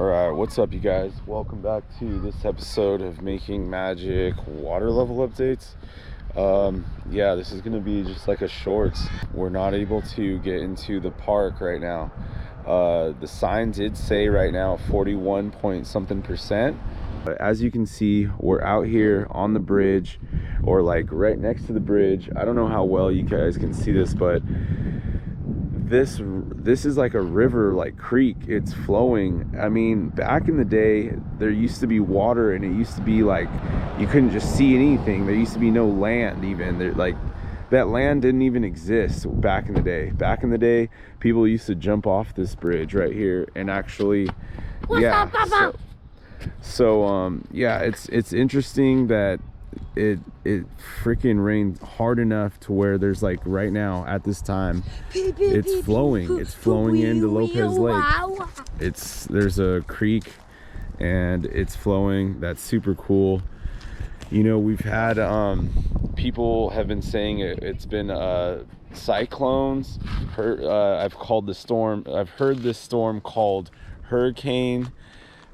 Alright, what's up you guys? Welcome back to this episode of Making Magic water level updates. Yeah, this is going to be just like a shorts. We're not able to get into the park right now. The sign did say right now 41 point something percent. But as you can see, we're out here on the bridge, or like right next to the bridge. I don't know how well you guys can see this, but this is like a river, like creek. It's flowing. I mean, back in the day there used to be water, and it used to be like you couldn't just see anything. There used to be no land even there, like that land didn't even exist back in the day. Back in the day, people used to jump off this bridge right here and actually yeah, it's interesting that it freaking rained hard enough to where there's like right now at this time it's flowing into Lopez Lake. There's a creek and it's flowing. That's super cool. You know, we've had people have been saying it's been cyclones. I've heard this storm called hurricane,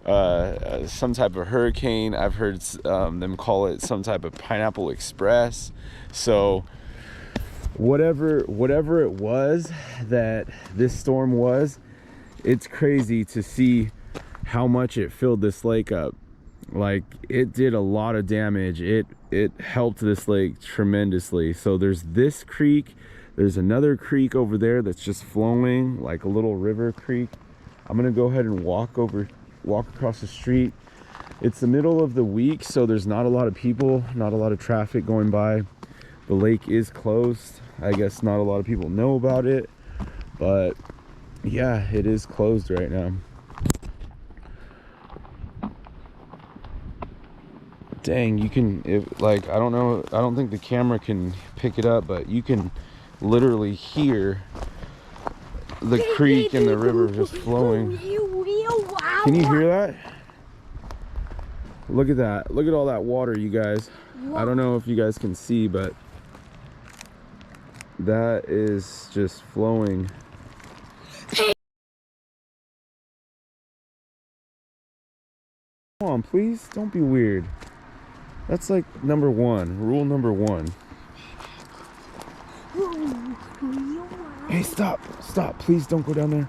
some type of hurricane. I've heard them call it some type of Pineapple Express. So whatever it was that this storm was, it's crazy to see how much it filled this lake up. Like, it did a lot of damage. It helped this lake tremendously. So there's this creek, there's another creek over there that's just flowing like a little river creek. I'm gonna go ahead and walk across the street. It's the middle of the week, so there's not a lot of people, not a lot of traffic going by. The lake is closed. I guess not a lot of people know about it, but yeah, it is closed right now. Dang, you can, I don't think the camera can pick it up, but you can literally hear the creek and the river just flowing. Can you hear that? Look at that. Look at all that water, you guys. I don't know if you guys can see, but that is just flowing. Come on, please, don't be weird. That's like number one, rule number one. Hey, stop, please don't go down there.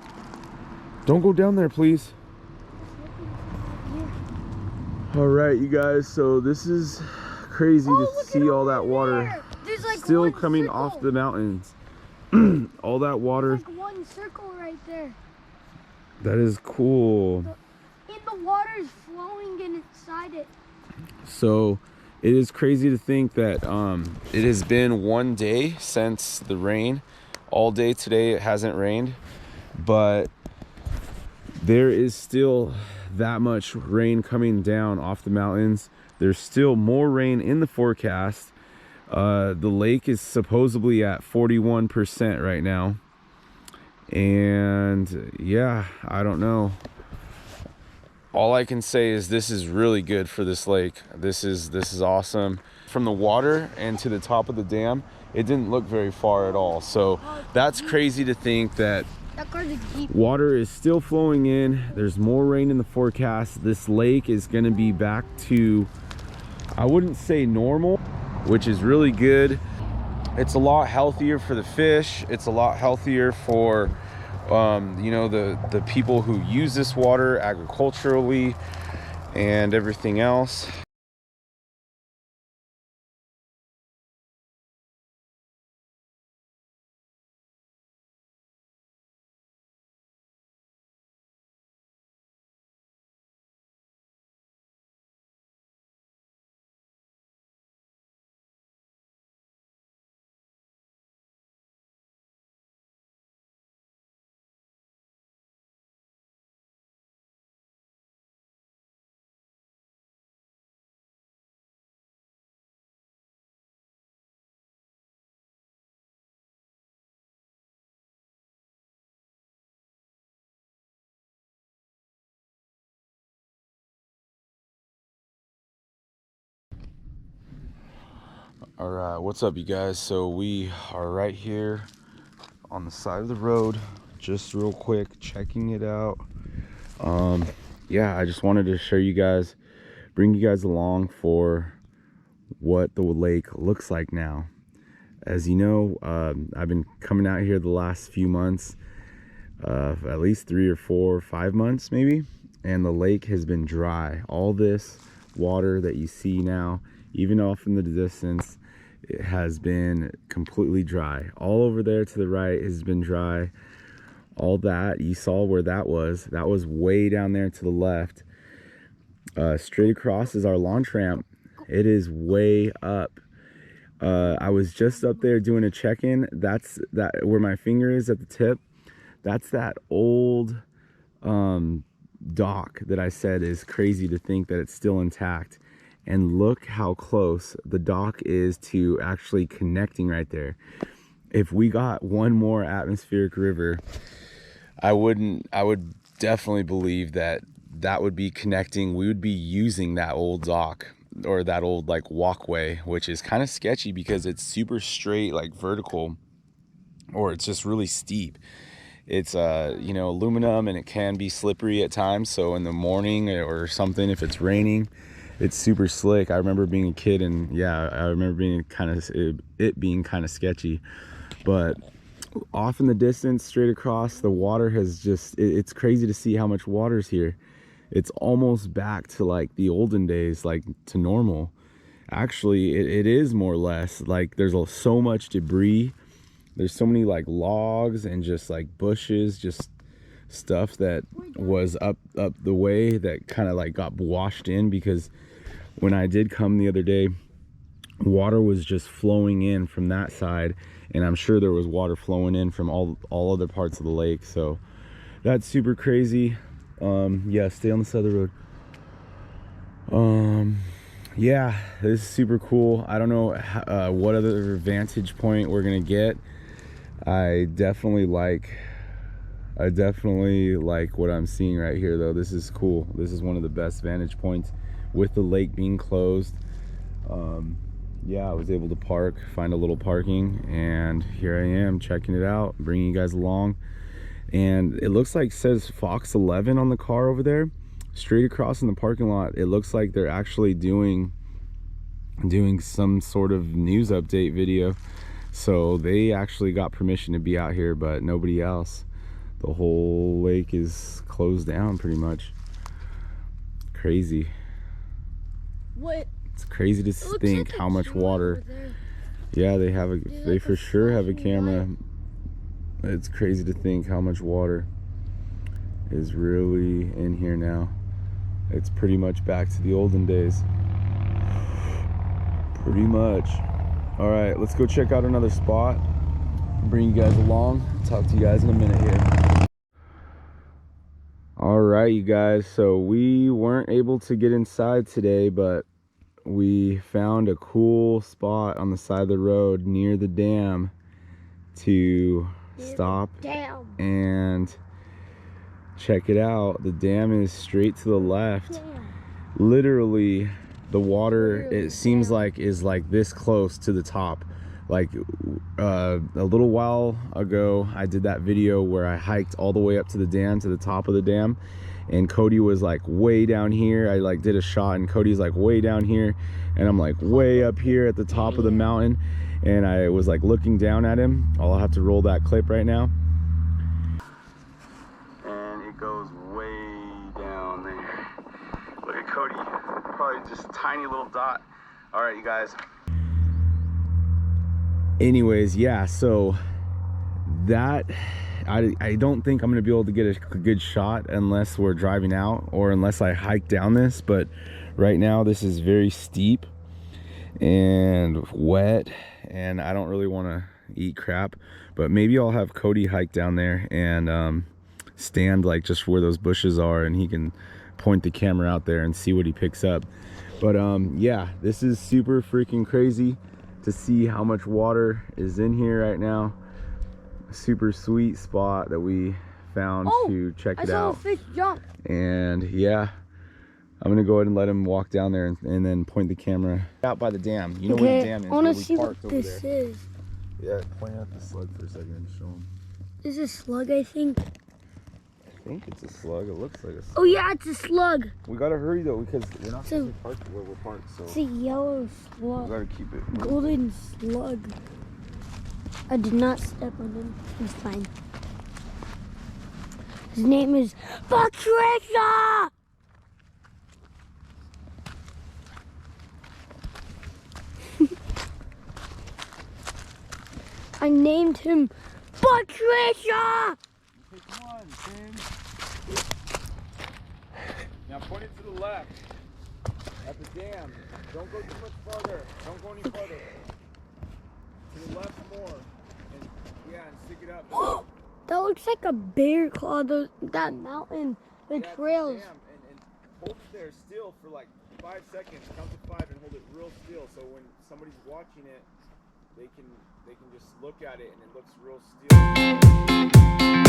Don't go down there, please. All right, you guys, so this is crazy to see all that water still coming off the mountains. All that water. There's like one circle right there. That is cool. And the water is flowing inside it. So it is crazy to think that it has been one day since the rain. All day today it hasn't rained, but there is still that much rain coming down off the mountains. There's still more rain in the forecast. The lake is supposedly at 41% right now, and yeah, I don't know. All I can say is this is really good for this lake. This is awesome. From the water and to the top of the dam, it didn't look very far at all. So that's crazy to think that water is still flowing in. There's more rain in the forecast. This lake is going to be back to, I wouldn't say normal, which is really good. It's a lot healthier for the fish. It's a lot healthier for you know, the people who use this water agriculturally and everything else. All right, what's up you guys? So we are right here on the side of the road, just real quick checking it out. yeah, I just wanted to show you guys, bring you guys along for what the lake looks like now. As you know, I've been coming out here the last few months, at least 3 or 4 or 5 months maybe, and the lake has been dry. All this water that you see now, even off in the distance, it has been completely dry. All over there to the right has been dry. All that you saw where that was way down there to the left. Straight across is our launch ramp. It is way up. I was just up there doing a check-in. That's that where my finger is at the tip. That's that old dock that I said is crazy to think that it's still intact. And look how close the dock is to actually connecting right there. If we got one more atmospheric river, I would definitely believe that that would be connecting. We would be using that old dock, or that old like walkway, which is kind of sketchy because it's super straight, like vertical, or it's just really steep. It's you know, aluminum, and it can be slippery at times. So in the morning or something, if it's raining, it's super slick. I remember being a kid, and yeah, I remember being it being kind of sketchy. But off in the distance, straight across, the water has just, it's crazy to see how much water's here. It's almost back to like the olden days, like to normal. Actually, it is more or less. Like there's so much debris. There's so many like logs and just like bushes, just stuff that was up the way that kind of like got washed in, because when I did come the other day, water was just flowing in from that side, and I'm sure there was water flowing in from all other parts of the lake. So that's super crazy. Yeah, stay on the side of the road. Yeah, this is super cool. I don't know what other vantage point we're gonna get. I definitely like what I'm seeing right here though. This is cool. This is one of the best vantage points with the lake being closed. Yeah, I was able to find a little parking, and here I am checking it out, bringing you guys along. And it looks like it says Fox 11 on the car over there, straight across in the parking lot. It looks like they're actually doing some sort of news update video. So they actually got permission to be out here, but nobody else. The whole lake is closed down pretty much. Crazy. What? It's crazy to think like how much water. Yeah, they for sure have a camera. It's crazy to think how much water is really in here now. It's pretty much back to the olden days. Pretty much. All right, let's go check out another spot. Bring you guys along. Talk to you guys in a minute here. All right, you guys. So we weren't able to get inside today, but we found a cool spot on the side of the road near the dam to stop and check it out. The dam is straight to the left. Literally, the water, it seems like, is like this close to the top. Like a little while ago, I did that video where I hiked all the way up to the dam, to the top of the dam, and Cody was like way down here. I like did a shot, and Cody's like way down here, and I'm like way up here at the top of the mountain, and I was like looking down at him. I'll have to roll that clip right now. And it goes way down there. Look at Cody, probably just a tiny little dot. All right, you guys. Anyways, yeah, so that, I don't think I'm gonna be able to get a good shot unless we're driving out, or unless I hike down this. But right now this is very steep and wet, and I don't really want to eat crap. But maybe I'll have Cody hike down there and stand like just where those bushes are, and he can point the camera out there and see what he picks up. But yeah, this is super freaking crazy to see how much water is in here right now. Super sweet spot that we found to check it out. I saw a fish jump. And yeah, I'm gonna go ahead and let him walk down there and then point the camera out by the dam. You know where the dam is? I want to see what this is. Yeah, point out the slug for a second and show him. This is a slug, I think. think it's a slug. It looks like a slug. Oh yeah, it's a slug. We gotta hurry though because we're not So- supposed to park where we're parked. So It's a yellow we slug. gotta keep it. Golden slug. I did not step on him. He's fine. His name is Patricia! I named him Patricia! Okay, come on, Tim. Now point it to the left. At the dam. Don't go too much farther. Don't go any farther. To the left more. And yeah, and stick it up. That looks like a bear claw, that mountain, the Yeah, trails. it's a dam, and hold it there still for like 5 seconds. Count to 5 and hold it real still. So when somebody's watching it, they can just look at it and it looks real still.